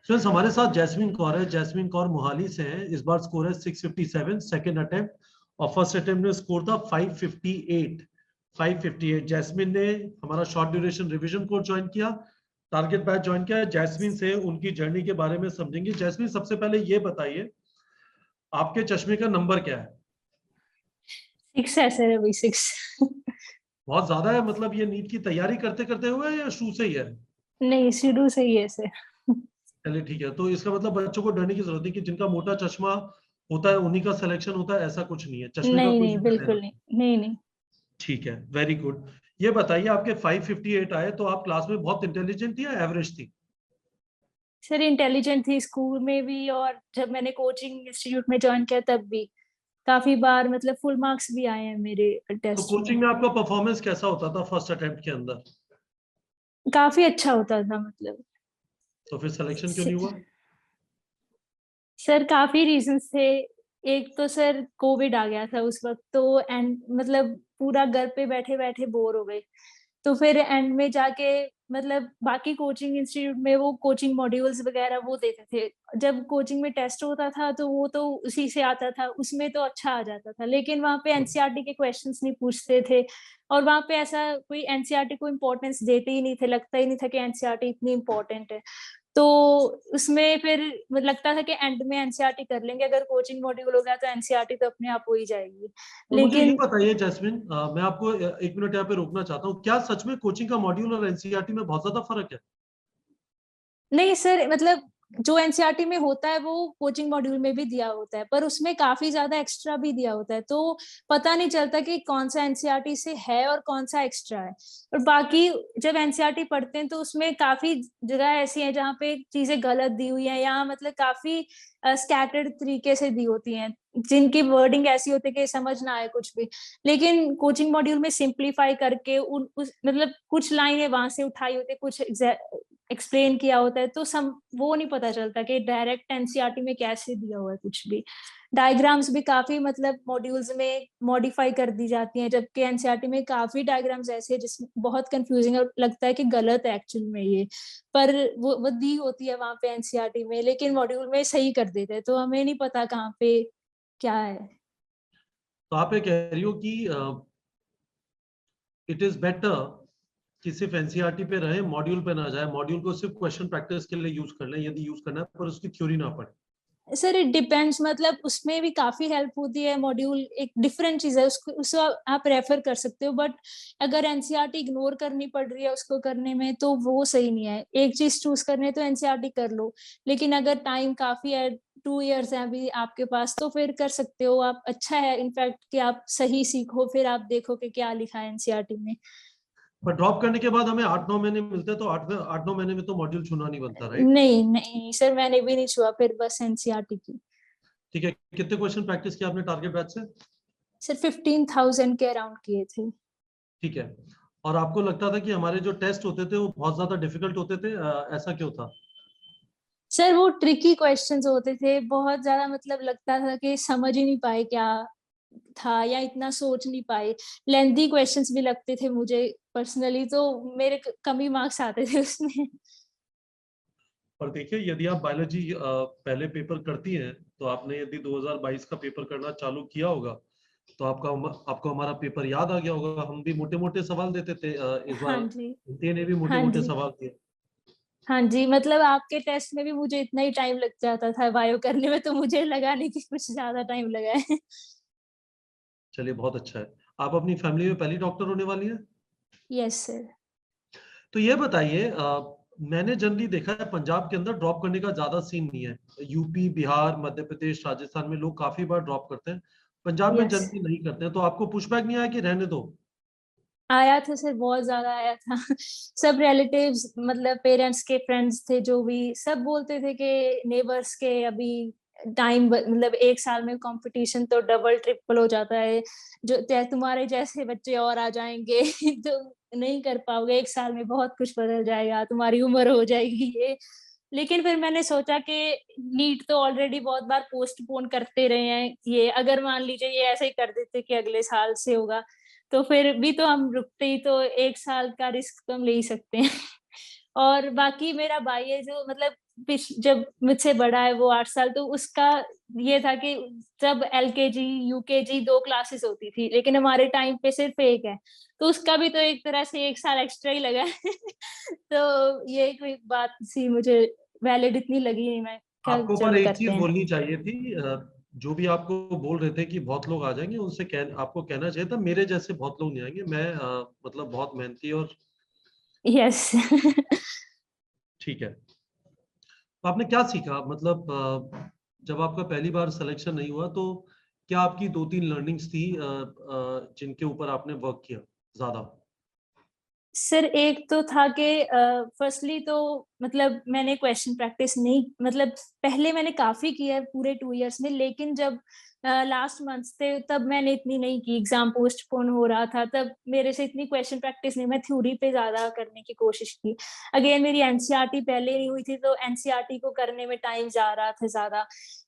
Friends हमारे साथ jasmine Kaur है। जैस्मिन कौर मोहाली से है। इस बार स्कोर है 657 सेकंड अटेम्प्ट, और फर्स्ट अटेम्प्ट में स्कोर था 558। जैस्मिन ने हमारा short duration revision course join किया, टारगेट बैच ज्वाइन किया। जैस्मिन से उनकी जर्नी के बारे में समझेंगे। जैस्मिन, सबसे पहले ये बताइए आपके चश्मे का नंबर क्या है? 6 है सर, अभी 6। बहुत ज्यादा है, मतलब ये नीट की तैयारी करते करते हुए है या शुरू से ही है? नहीं, शुरू से ही है सर। चलिए ठीक है, तो इसका मतलब बच्चों को डरने की जरूरत नहीं कि जिनका मोटा चश्मा होता है उन्हीं का सिलेक्शन होता है, ऐसा कुछ नहीं है। चश्मे का नहीं कोई नहीं, जिक्र बिल्कुल लेना। नहीं, नहीं नहीं। ठीक है, वेरी गुड। ये बताइए आपके 558 आए, तो आप क्लास में बहुत इंटेलिजेंट थी या एवरेज थी? सर इंटेलिजेंट थी स्कूल में भी, और जब मैंने कोचिंग इंस्टीट्यूट में ज्वाइन किया तब भी काफी बार मतलब फुल मार्क्स भी आए हैं मेरे तो टेस्ट में। कोचिंग में आपका परफॉर्मेंस कैसा होता था फर्स्ट अटेम्प्ट के अंदर? काफी अच्छा होता था मतलब। तो फिर सिलेक्शन क्यों नहीं हुआ? सर काफी रीजंस थे। एक तो सर कोविड आ गया था उस वक्त, तो एंड मतलब पूरा घर पे बैठे बैठे बोर हो गए। तो फिर एंड में जाके मतलब बाकी कोचिंग इंस्टीट्यूट में वो कोचिंग मॉड्यूल्स वगैरह वो देते थे। जब कोचिंग में टेस्ट होता था तो वो तो उसी से आता था, उसमें तो अच्छा आ जाता था, लेकिन वहाँ पे एनसीईआरटी के क्वेश्चंस नहीं पूछते थे। और वहाँ पे ऐसा कोई एनसीईआरटी को इम्पोर्टेंस देते ही नहीं थे, लगता ही नहीं था कि एनसीईआरटी इतनी इम्पोर्टेंट है। तो उसमें फिर लगता था कि एंड में एनसीईआरटी कर लेंगे, अगर कोचिंग मॉड्यूल हो गया तो एनसीईआरटी तो अपने आप हो ही जाएगी। और मुझे ये लेकिन बताइए जैस्मिन, मैं आपको एक मिनट यहाँ पे रोकना चाहता हूँ। क्या सच में कोचिंग का मॉड्यूल और एनसीईआरटी में बहुत ज्यादा फर्क है? नहीं सर, मतलब जो एनसीईआरटी में होता है वो कोचिंग मॉड्यूल में भी दिया होता है, पर उसमें काफी ज्यादा एक्स्ट्रा भी दिया होता है, तो पता नहीं चलता कि कौन सा एनसीईआरटी से है और कौन सा एक्स्ट्रा है। और बाकी जब एनसीईआरटी पढ़ते हैं तो उसमें काफी जगह ऐसी है जहाँ पे चीजें गलत दी हुई है, या मतलब काफी स्कैटर्ड तरीके से दी होती हैं, जिनकी वर्डिंग ऐसी होती है कि समझ ना आए कुछ भी। लेकिन कोचिंग मॉड्यूल में सिंप्लीफाई करके उन उस मतलब कुछ लाइनें वहां से उठाई होती है, कुछ एक्सप्लेन किया होता है, तो सम वो नहीं पता चलता कि डायरेक्ट एनसीईआरटी में कैसे दिया हुआ है कुछ भी। डायग्राम्स भी काफी मतलब मॉड्यूल्स में मॉडिफाई कर दी जाती हैं, जबकि एनसीईआरटी में काफी डायग्राम्स ऐसे हैं जिसमें बहुत कंफ्यूजिंग है और लगता है कि गलत है एक्चुअल में ये। पर वो दी होती है वहां पे एनसीईआरटी में, लेकिन मॉड्यूल में सही कर देते हैं, तो हमें नहीं पता कहाँ पे क्या है। तो आप ये कह रही हो कि इट इज बेटर कि सिर्फ एनसीईआरटी पे रहे, मॉड्यूल पे ना जाए, मॉड्यूल को सिर्फ क्वेश्चन प्रैक्टिस के लिए यूज कर लें यदि यूज करना है, पर उसकी थ्योरी ना पढ़े। सर इट डिपेंड्स, मतलब उसमें भी काफी हेल्प होती है। मॉड्यूल एक डिफरेंट चीज है, उसको आप रेफर कर सकते हो, बट अगर एनसीईआरटी इग्नोर करनी पड़ रही है उसको करने में तो वो सही नहीं है। एक चीज चूज करनी है तो एनसीईआरटी कर लो, लेकिन अगर टाइम काफी है, 2 इयर्स है अभी आपके पास, तो फिर कर सकते हो आप। अच्छा है इनफैक्ट कि आप सही सीखो, फिर आप देखो कि क्या लिखा है एनसीईआरटी में। पर ड्रॉप करने के बाद हमें 8-9 महीने मिलते हैं, तो 8-9 महीने में तो मॉड्यूल छूना नहीं बनता, राइट? नहीं नहीं सर, मैंने भी नहीं छुआ, फिर बस एनसीईआरटी की। ठीक है, कितने क्वेश्चन प्रैक्टिस किया आपने टारगेट बैच से? सर 15,000 के अराउंड किए थे। ठीक है। और आपको लगता था कि हमारे जो टेस्ट होते थे वो बहुत ज्यादा डिफिकल्ट होते थे, ऐसा क्यों था? सर वो ट्रिकी क्वेश्चंस होते थे बहुत ज्यादा, मतलब लगता था कि समझ ही नहीं पाए क्या था, या इतना सोच नहीं पाए। लेंथी क्वेश्चंस भी लगते थे मुझे पर्सनली, तो मेरे कम ही मार्क्स आते थे उसमें। पर देखिए, यदि आप बायोलॉजी पहले पेपर करती हैं, तो आपने यदि 2022 का पेपर करना चालू किया होगा, तो आपको हमारा पेपर याद आ गया होगा। हम भी मोटे मोटे सवाल देते थे, इस हाँ बार जी। हिंदी ने भी मोटे हाँ मोटे जी। सवाल दिए। हाँ जी, मतलब आपके टेस्ट में भी मुझे इतना ही टाइम लग जाता था बायो करने में, तो मुझे लगा नहीं कि कुछ ज्यादा टाइम लगा है। चलिए, बहुत अच्छा है। आप अपनी फैमिली में पहली डॉक्टर होने वाली हैं। Yes sir. तो ये बताइए, मैंने जनरली देखा है पंजाब के अंदर ड्रॉप करने का ज्यादा सीन नहीं है। यूपी, बिहार, मध्य प्रदेश, राजस्थान में लोग काफी बार ड्रॉप करते हैं। पंजाब में यस, जनरली नहीं करते हैं, तो आपको पुशबैक नहीं आया कि रहने दो? आया था सर, बहुत ज्यादा आया था। सब रिलेटिव्स मतलब पेरेंट्स के फ्रेंड्स थे जो भी, सब बोलते थे कि नेबर्स के अभी टाइम मतलब 1 साल में कंपटीशन तो डबल ट्रिपल हो जाता है, जो तुम्हारे जैसे बच्चे और आ जाएंगे तो नहीं कर पाओगे, 1 साल में बहुत कुछ बदल जाएगा, तुम्हारी उम्र हो जाएगी ये। लेकिन फिर मैंने सोचा कि नीट तो ऑलरेडी बहुत बार पोस्टपोन करते रहे हैं, ये अगर मान लीजिए ये ऐसे ही कर देते कि अगले साल से होगा, तो फिर भी तो हम रुकते ही, तो 1 साल का रिस्क तो हम ले ही सकते हैं। और बाकी मेरा भाई है जो मतलब जब मुझसे बड़ा है वो 8 साल, तो उसका ये था कि जब LKG UKG 2 क्लासेस होती थी, लेकिन हमारे टाइम पे सिर्फ 1 है, तो उसका भी तो एक तरह से 1 साल एक्स्ट्रा ही लगा है। तो ये कोई बात सी मुझे वैलिड इतनी लगी नहीं, मैं क्या आपको पर चलो एक करते चीज हैं। बोलनी चाहिए थी, जो भी आपको बोल रहे थे कि बहुत लोग आ जाएंगे, उनसे आपको कहना चाहिए था मेरे जैसे बहुत लोग नहीं आएंगे, मैं मतलब बहुत मेहनती और यस। ठीक है। तो आपने क्या सीखा, मतलब जब आपका पहली बार सिलेक्शन नहीं हुआ तो क्या आपकी 2-3 लर्निंग्स थी जिनके ऊपर आपने वर्क किया ज्यादा? सर एक तो था कि फर्स्टली तो मतलब मैंने क्वेश्चन प्रैक्टिस नहीं, मतलब पहले मैंने काफी किया है पूरे 2 इयर्स में, लेकिन जब लास्ट मंथ थे तब मैंने इतनी नहीं की, एग्जाम पोस्टपोन हो रहा था तब मेरे से इतनी क्वेश्चन प्रैक्टिस नहीं, मैं थ्योरी पे ज्यादा करने की कोशिश की। अगेन मेरी एनसीईआरटी पहले नहीं हुई थी, तो एनसीईआरटी को करने में टाइम जा रहा था ज्यादा।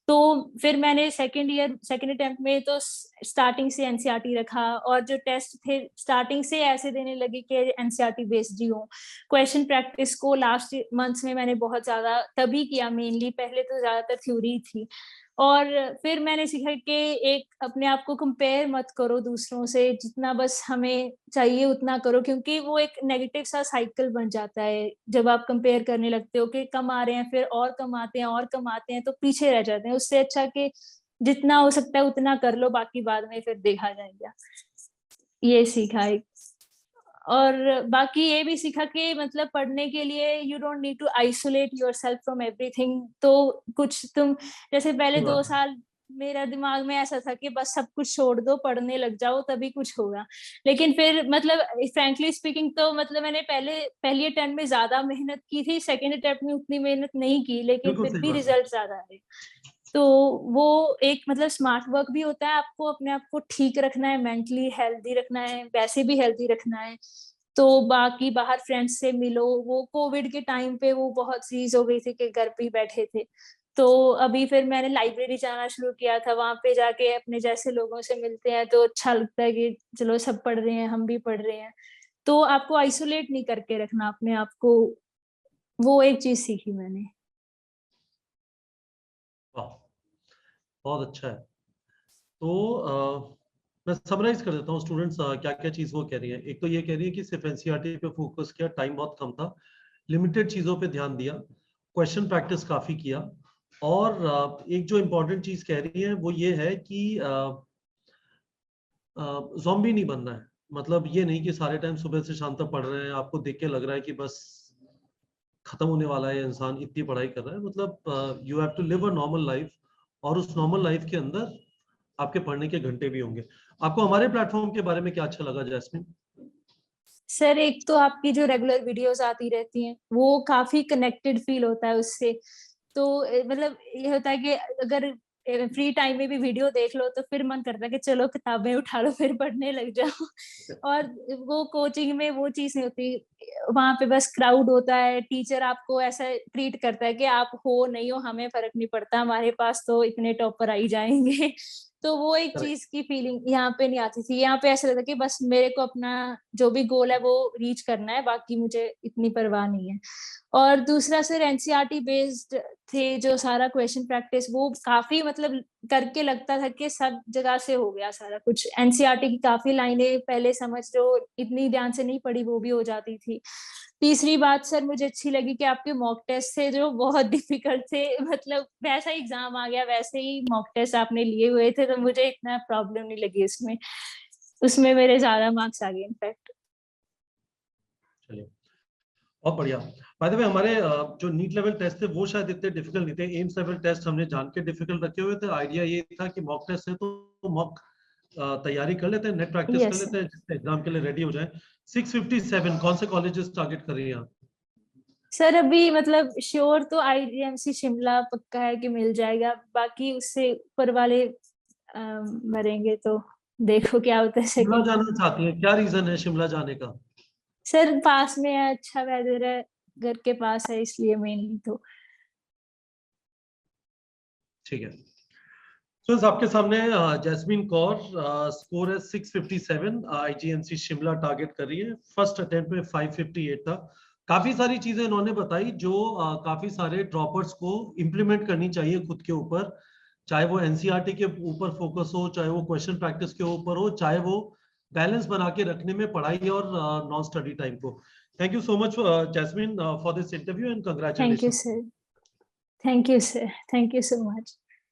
तो फिर मैंने सेकेंड अटेम्प्ट में तो स्टार्टिंग से एनसीईआरटी रखा, और जो टेस्ट थे स्टार्टिंग से ऐसे देने लगी कि एनसीईआरटी बेस्ड ही हो। क्वेश्चन प्रैक्टिस को लास्ट मंथ्स में मैंने बहुत ज्यादा तभी किया मेनली, पहले तो ज्यादातर थ्योरी थी। और फिर मैंने सीखा कि एक अपने आप को कंपेयर मत करो दूसरों से, जितना बस हमें चाहिए उतना करो, क्योंकि वो एक नेगेटिव सा साइकिल बन जाता है जब आप कंपेयर करने लगते हो कि कम आ रहे हैं फिर और कम आते हैं और कम आते हैं, तो पीछे रह जाते हैं। उससे अच्छा कि जितना हो सकता है उतना कर लो, बाकी बाद में फिर देखा जाएगा। ये सीखा एक। और बाकी ये भी सीखा कि मतलब पढ़ने के लिए you don't need to isolate yourself from everything. तो कुछ तुम जैसे पहले सही बात 2 है। साल मेरा दिमाग में ऐसा था कि बस सब कुछ छोड़ दो, पढ़ने लग जाओ तभी कुछ होगा। लेकिन फिर मतलब फ्रैंकली स्पीकिंग तो मतलब मैंने पहली अटेम्प्ट में ज्यादा मेहनत की थी, सेकेंड अटेम्प्ट में उतनी मेहनत नहीं की, लेकिन बिल्कुल फिर सही भी बात है। रिजल्ट ज्यादा आए। तो वो एक मतलब स्मार्ट वर्क भी होता है, आपको अपने आप को ठीक रखना है, मेंटली हेल्दी रखना है, वैसे भी हेल्दी रखना है। तो बाकी बाहर फ्रेंड्स से मिलो, वो कोविड के टाइम पे वो बहुत चीज हो गई थी कि घर पे ही बैठे थे। तो अभी फिर मैंने लाइब्रेरी जाना शुरू किया था, वहां पे जाके अपने जैसे लोगों से मिलते हैं तो अच्छा लगता है कि चलो सब पढ़ रहे हैं हम भी पढ़ रहे हैं। तो आपको आइसोलेट नहीं करके रखना अपने आप को, वो एक चीज सीखी मैंने। वाह, बहुत अच्छा है। तो मैं समराइज कर देता हूँ स्टूडेंट्स क्या क्या चीज वो कह रही है। एक तो ये कह रही है कि सिर्फ एनसीईआरटी पे फोकस किया, टाइम बहुत कम था, लिमिटेड चीजों पे ध्यान दिया, क्वेश्चन प्रैक्टिस काफी किया। और एक जो इम्पोर्टेंट चीज कह रही है वो ये है कि ज़ॉम्बी नहीं बनना है। मतलब ये नहीं कि सारे टाइम सुबह से शाम तक पढ़ रहे हैं, आपको देख के लग रहा है कि बस खत्म होने वाला है इंसान, इतनी पढ़ाई कर रहा है। मतलब you have to live a normal life, और उस नॉर्मल लाइफ के अंदर आपके पढ़ने के घंटे भी होंगे। आपको हमारे प्लेटफॉर्म के बारे में क्या अच्छा लगा जैस्मिन? सर एक तो आपकी जो रेगुलर वीडियोस आती रहती हैं वो काफी कनेक्टेड फील होता है उससे। तो मतलब ये होता है कि अगर फ्री टाइम में भी वीडियो देख लो तो फिर मन करता है कि चलो किताबें उठा लो फिर पढ़ने लग जाओ। और वो कोचिंग में वो चीज नहीं होती, वहां पे बस क्राउड होता है, टीचर आपको ऐसा ट्रीट करता है कि आप हो नहीं हो हमें फर्क नहीं पड़ता, हमारे पास तो इतने टॉपर आई जाएंगे। तो वो एक करेक्ट। चीज की फीलिंग यहाँ पे नहीं आती थी। यहाँ पे ऐसा लगता है कि बस मेरे को अपना जो भी गोल है वो रीच करना है, बाकी मुझे इतनी परवाह नहीं है। और दूसरा सर एनसीईआरटी बेस्ड थे जो सारा क्वेश्चन प्रैक्टिस, वो काफी मतलब करके लगता था कि सब जगह से हो गया सारा कुछ। एनसीईआरटी की काफी लाइनें पहले समझ जो इतनी ध्यान से नहीं पढ़ी वो भी हो जाती थी। तीसरी बात सर मुझे अच्छी लगी कि आपके मॉक टेस्ट थे जो बहुत डिफिकल्ट थे, मतलब वैसा एग्जाम आ गया वैसे ही मॉक टेस्ट आपने लिए हुए थे, तो मुझे इतना प्रॉब्लम नहीं लगी उसमें। उसमें मेरे ज्यादा मार्क्स आ गए इनफैक्ट। चलिए, बहुत बढ़िया। बाय द वे, हमारे जो नीट लेवल टेस्ट थे वो शायद इतने डिफिकल्ट नहीं थे। एम्स लेवल टेस्ट हमने जान के डिफिकल्ट रखे हुए थे। आइडिया ये था कि मॉक टेस्ट है तो मॉक तैयारी कर लेते हैं, नेट प्रैक्टिस कर यस लेते हैं, जिससे एग्जाम के लिए रेडी हो जाए। 657 कौन से कॉलेजेस टारगेट कर रही हैं आप? सर अभी मतलब श्योर तो आईजीएमसी शिमला पक्का है कि मिल जाएगा, बाकी उससे ऊपर वाले मरेंगे तो देखो क्या होता है शिमला सेकंड जाना में। चाहती है, क्या रीजन है शिमला जाने का? सर पास में है, अच्छा वेदर है, घर के पास है इसलिए मेनली तो। ठीक है। तो आपके सामने जैस्मिन कौर, स्कोर है 657, आईजीएमसी शिमला टारगेट कर रही है। फर्स्ट अटेम्प्ट में 558 था, काफी सारी चीजें इन्होंने बताई जो काफी सारे ड्रॉपर्स को इम्प्लीमेंट करनी चाहिए खुद के ऊपर, चाहे वो एनसीईआरटी के ऊपर फोकस हो, चाहे वो क्वेश्चन प्रैक्टिस के ऊपर हो, चाहे वो बैलेंस बना के रखने में पढ़ाई और नॉन स्टडी टाइम को। Thank you so much Jasmine for this interview and thank you congratulation. Sir, thank you sir, thank you so much.